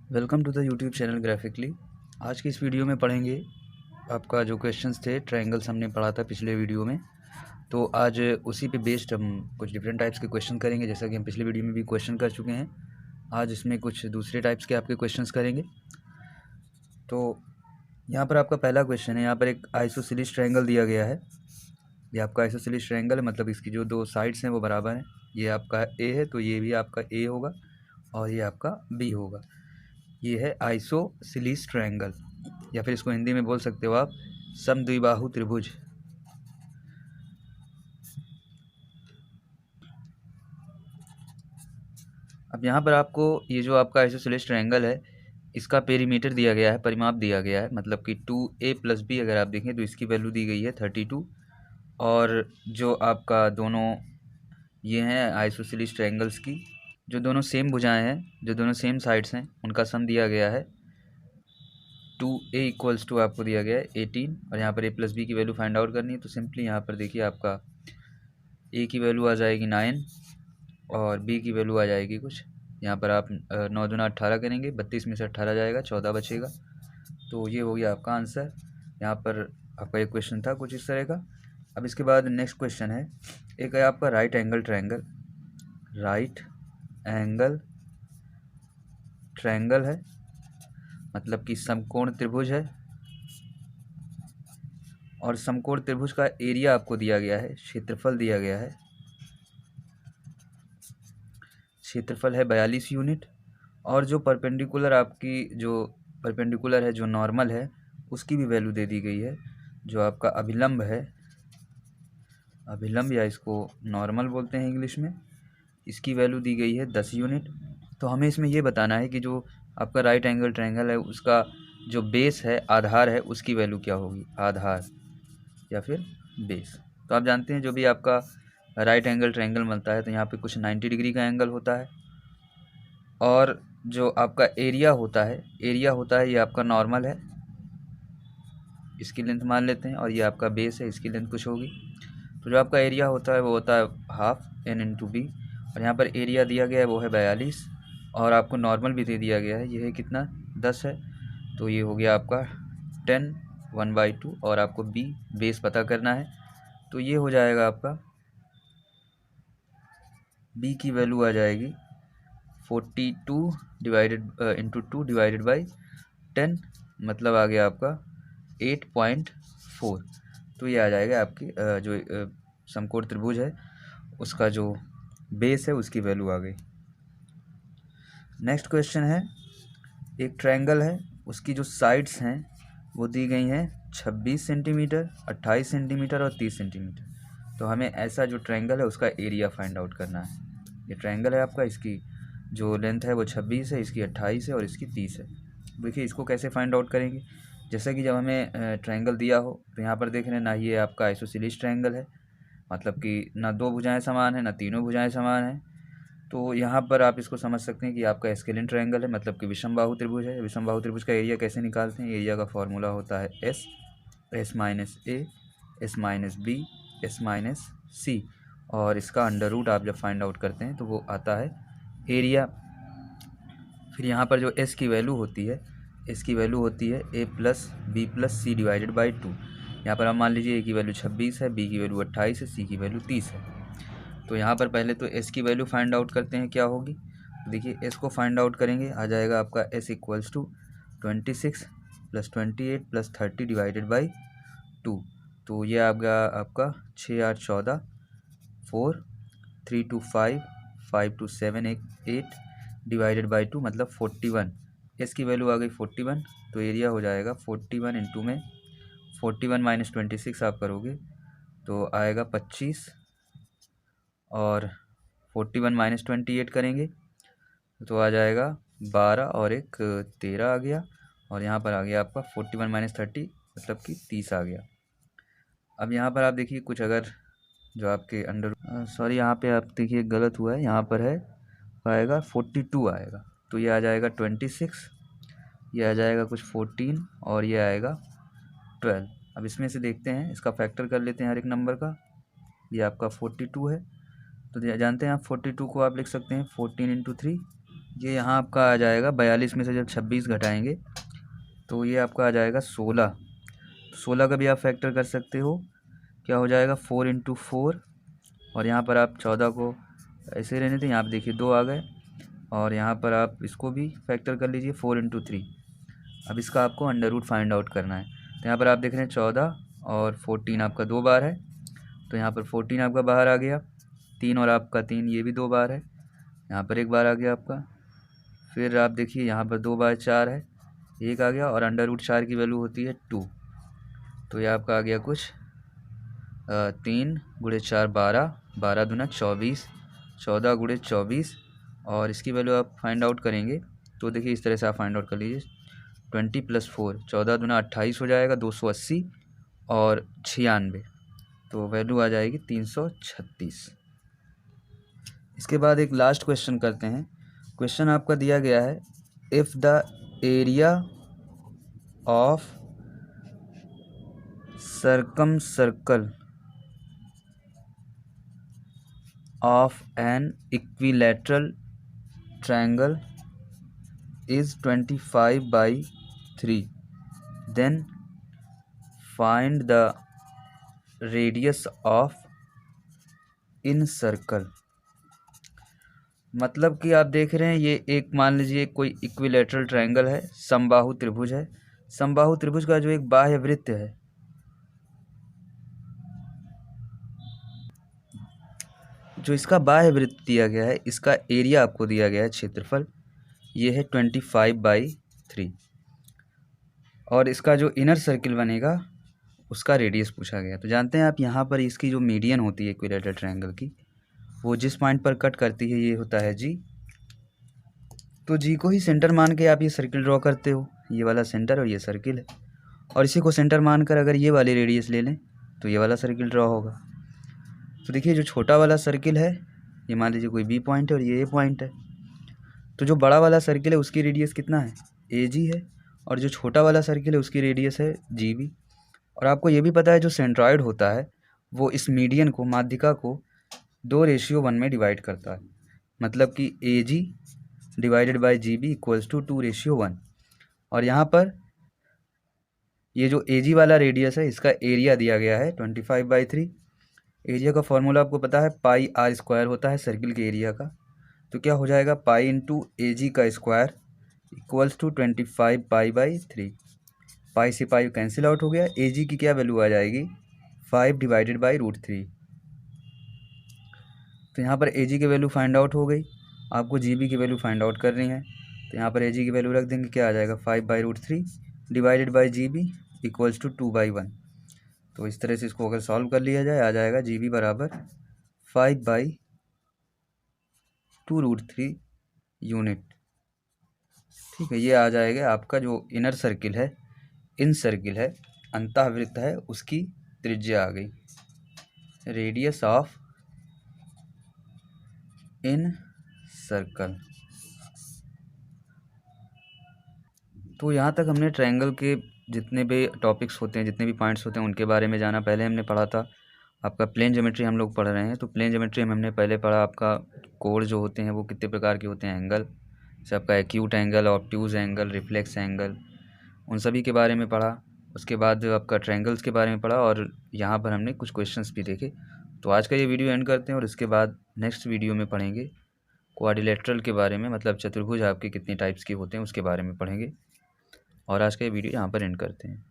Welcome to the YouTube channel Graphically. आज की इस वीडियो में पढ़ेंगे आपका जो क्वेश्चंस थे, ट्रायंगल्स हमने पढ़ा था पिछले वीडियो में। तो आज उसी पे बेस्ड हम कुछ डिफरेंट टाइप्स के क्वेश्चन करेंगे। जैसा कि हम पिछले वीडियो में भी क्वेश्चन कर चुके हैं, आज इसमें कुछ दूसरे टाइप्स के आपके क्वेश्चंस करेंगे। तो यहाँ पर आपका पहला क्वेश्चन है, यहाँ पर एक आइसोसेलेस ट्रायंगल दिया गया है। ये आपका आइसोसेलेस ट्रायंगल है, मतलब इसकी जो दो साइड्स हैं वो बराबर हैं। ये आपका ए है तो ये भी आपका ए होगा और ये आपका बी होगा। ये है आइसोसेलेस ट्रायंगल, या फिर इसको हिंदी में बोल सकते हो आप समद्विबाहु त्रिभुज। अब यहाँ पर आपको ये जो आपका आइसोसेलेस ट्रायंगल है, इसका पेरीमीटर दिया गया है, परिमाप दिया गया है, मतलब कि 2a + b अगर आप देखें तो इसकी वैल्यू दी गई है 32। और जो आपका दोनों ये हैं आइसोसेलेस ट्रायंगल्स की जो दोनों सेम भुजाएं हैं, जो दोनों सेम साइड्स हैं, उनका सम दिया गया है 2a = आपको दिया गया है 18। और यहाँ पर a + b की वैल्यू फाइंड आउट करनी है। तो सिंपली यहाँ पर देखिए, आपका a की वैल्यू आ जाएगी 9 और b की वैल्यू आ जाएगी कुछ, यहाँ पर आप 9 दूना 18 करेंगे, 32 में से 18 जाएगा, 14 बचेगा। तो ये हो गया आपका आंसर। यहाँ पर आपका एक क्वेश्चन था कुछ इस तरह का। अब इसके बाद नेक्स्ट क्वेश्चन है, एक है आपका right angle triangle. Right angle triangle है, मतलब कि समकोण त्रिभुज है, और समकोण त्रिभुज का एरिया आपको दिया गया है, क्षेत्रफल दिया गया है, क्षेत्रफल है 42 यूनिट। और जो परपेंडिकुलर है, जो नॉर्मल है, उसकी भी वैल्यू दे दी गई है। जो आपका अभिलंब है, अभिलंब या इसको नॉर्मल बोलते हैं इंग्लिश में, इसकी वैल्यू दी गई है 10 यूनिट। तो हमें इसमें ये बताना है कि जो आपका राइट एंगल ट्रायंगल है, उसका जो बेस है, आधार है, उसकी वैल्यू क्या होगी, आधार या फिर बेस। तो आप जानते हैं जो भी आपका राइट एंगल ट्रायंगल बनता है तो यहाँ पे कुछ 90 डिग्री का एंगल होता है, और जो आपका एरिया होता है, ये आपका नॉर्मल है, इसकी लेंथ मान लेते हैं, और ये आपका बेस है, इसकी लेंथ कुछ होगी। तो जो आपका एरिया होता है वो होता है हाफ n/b, और यहाँ पर एरिया दिया गया है वो है 42, और आपको नॉर्मल भी दे दिया गया है, ये है कितना, 10 है। तो ये हो गया आपका 10 1/2, और आपको b बेस पता करना है। तो ये हो जाएगा आपका b की वैल्यू आ जाएगी 42 × 2 / 10, मतलब आ गया आपका 8.4। तो ये आ जाएगा आपकी जो समकोण त्रिभुज है उसका जो बेस है उसकी वैल्यू आ गई। नेक्स्ट क्वेश्चन है, एक ट्रायंगल है, उसकी जो साइड्स हैं वो दी गई हैं 26 सेंटीमीटर, 28 सेंटीमीटर और 30 सेंटीमीटर। तो हमें ऐसा जो ट्रायंगल है उसका एरिया फाइंड आउट करना है। ये ट्रायंगल है आपका, इसकी जो लेंथ है वो 26 है, इसकी 28 है और इसकी 30 है। देखिए इसको कैसे फाइंड आउट करेंगे। जैसा कि जब हमें ट्रायंगल दिया हो तो यहाँ पर देख रहे हैं ना, ये आपका आइसोसेलेस ट्रायंगल है, मतलब कि ना दो भुजाएं समान हैं ना तीनों भुजाएं समान हैं। तो यहाँ पर आप इसको समझ सकते हैं कि आपका स्केलिन ट्रायंगल है, मतलब कि विषमबाहु त्रिभुज है। विषमबाहु त्रिभुज का एरिया कैसे निकालते हैं, एरिया का फॉर्मूला होता है s - a s - b s - c, और इसका अंडर रूट आप जब फाइंड आउट करते हैं तो वो आता है एरिया। फिर यहाँ पर जो s की वैल्यू होती है, a + b + c / 2। यहाँ पर आप मान लीजिए a की वैल्यू 26 है, b की वैल्यू 28 है, c की वैल्यू 30 है। तो यहाँ पर पहले तो s की वैल्यू फाइंड आउट करते हैं क्या होगी। देखिए s को फाइंड आउट करेंगे, आ जाएगा आपका s = 26 + 28 + 30 / 2। तो ये आपका 6 8 14, 4 3 2 5 5 2 7 8 / 2, मतलब 41। s की वैल्यू आ गई 41, तो एरिया हो जाएगा 41 इंटू में 41 - 26 आप करोगे तो आएगा 25, और 41 - 28 करेंगे तो आ जाएगा 12, और एक 13 आ गया, और यहाँ पर आ गया आपका 41 - 30, मतलब कि 30 आ गया। अब यहाँ पर आप देखिए कुछ अगर जो आपके अंडर सॉरी यहाँ पे आप देखिए गलत हुआ है, यहाँ पर है आएगा 42 आएगा, तो ये आ जाएगा 26, ये आ जाएगा कुछ 14, और ये आएगा 12। अब इसमें से देखते हैं, इसका फैक्टर कर लेते हैं हर एक नंबर का। ये आपका 42 है, तो जानते हैं आप 42 को आप लिख सकते हैं 14 × 3, ये यहाँ आपका आ जाएगा 42 में से जब 26 घटाएंगे तो ये आपका आ जाएगा 16। 16 का भी आप फैक्टर कर सकते हो, क्या हो जाएगा 4 इंटू 4, और यहाँ पर आप 14 को ऐसे रहने थे, यहाँ पर देखिए 2 आ गए, और यहाँ पर आप इसको भी फैक्टर कर लीजिए 4 इंटू 3। अब इसका आपको अंडर रूट फाइंड आउट करना है। तो यहाँ पर आप देख रहे हैं 14 और 14 आपका 2 बार है, तो यहाँ पर 14 आपका बाहर आ गया, 3 और आपका 3 ये भी 2 बार है, यहाँ पर 1 बार आ गया आपका। फिर आप देखिए यहाँ पर 2 बार 4 है, 1 आ गया, और अंडर रूट 4 की वैल्यू होती है 2, तो ये आपका आ गया कुछ 3 गुणे 4 12, 12 दूना 24, 14 गुणे 24, और इसकी वैल्यू आप फाइंड आउट करेंगे तो देखिए इस तरह से आप फाइंड आउट कर लीजिए। 20 + 4 14 दूना 28 हो जाएगा 280 और 96, तो वैल्यू आ जाएगी 336। इसके बाद एक लास्ट क्वेश्चन करते हैं। क्वेश्चन आपका दिया गया है, if the area of circum circle of an equilateral triangle is 25/3, then find the radius of in circle। मतलब कि आप देख रहे हैं ये एक, मान लीजिए कोई इक्विलेटरल ट्रायंगल है, समबाहु त्रिभुज है। समबाहु त्रिभुज का जो एक बाह्य वृत्त है, जो इसका बाह्य वृत्त दिया गया है, इसका एरिया आपको दिया गया है, क्षेत्रफल ये है 25/3, और इसका जो इनर सर्किल बनेगा उसका रेडियस पूछा गया। तो जानते हैं आप यहाँ पर इसकी जो मीडियन होती है इक्विलेटरल ट्रायंगल की, वो जिस पॉइंट पर कट करती है ये होता है जी। तो जी को ही सेंटर मान के आप ये सर्किल ड्रॉ करते हो, ये वाला सेंटर और ये सर्किल है, और इसी को सेंटर मानकर अगर ये वाली रेडियस ले लें तो ये वाला सर्किल ड्रॉ होगा। तो देखिए जो छोटा वाला सर्किल है ये मान लीजिए कोई बी पॉइंट है और ये ए पॉइंट है, तो जो बड़ा वाला सर्किल है उसकी रेडियस कितना है, ए जी है, और जो छोटा वाला सर्किल है उसकी रेडियस है जी बी। और आपको ये भी पता है जो सेंट्रॉयड होता है वो इस मीडियन को, माध्यिका को 2:1 में डिवाइड करता है, मतलब कि a g divided by G B equals to 2:1। और यहाँ पर ये जो ए जी वाला रेडियस है इसका एरिया दिया गया है 25/3। एरिया का फॉर्मूला आपको पता है πr² होता है सर्किल के एरिया का, तो क्या हो जाएगा पाई इंटू ए जी का स्क्वायर इक्वल्स टू 25π/3। पाई से पाई कैंसिल आउट हो गया, ए जी की क्या वैल्यू आ जाएगी 5/√3। तो यहाँ पर ए जी की वैल्यू फाइंड आउट हो गई, आपको जी बी की वैल्यू फाइंड आउट करनी है। तो यहाँ पर ए जी की वैल्यू रख देंगे, क्या आ जाएगा 5/√3 divided by G B equals to 2/1। तो इस तरह से इसको अगर सॉल्व कर लिया जाए आ जाएगा जी बी बराबर 5/2√3 यूनिट। ठीक है, ये आ जाएगा आपका जो इनर सर्किल है, इन सर्किल है, अंतःवृत्त है, उसकी त्रिज्या आ गई, रेडियस ऑफ इन सर्कल। तो यहाँ तक हमने ट्रायंगल के जितने भी टॉपिक्स होते हैं, जितने भी पॉइंट्स होते हैं उनके बारे में जाना। पहले हमने पढ़ा था आपका प्लेन ज्योमेट्री हम लोग पढ़ रहे हैं, तो प्लेन ज्योमेट्री में हमने पहले पढ़ा आपका कोण जो होते हैं वो कितने प्रकार के होते हैं, एंगल, जैसे आपका acute angle, obtuse angle, reflex angle, उन सभी के बारे में पढ़ा। उसके बाद आपका ट्रायंगल्स के बारे में पढ़ा, और यहाँ पर हमने कुछ क्वेश्चंस भी देखे। तो आज का ये वीडियो एंड करते हैं, और इसके बाद नेक्स्ट वीडियो में पढ़ेंगे क्वाड्रिलेटरल के बारे में, मतलब चतुर्भुज आपके कितने टाइप्स के होते हैं उसके बारे में पढ़ेंगे। और आज का ये वीडियो यहाँ पर एंड करते हैं।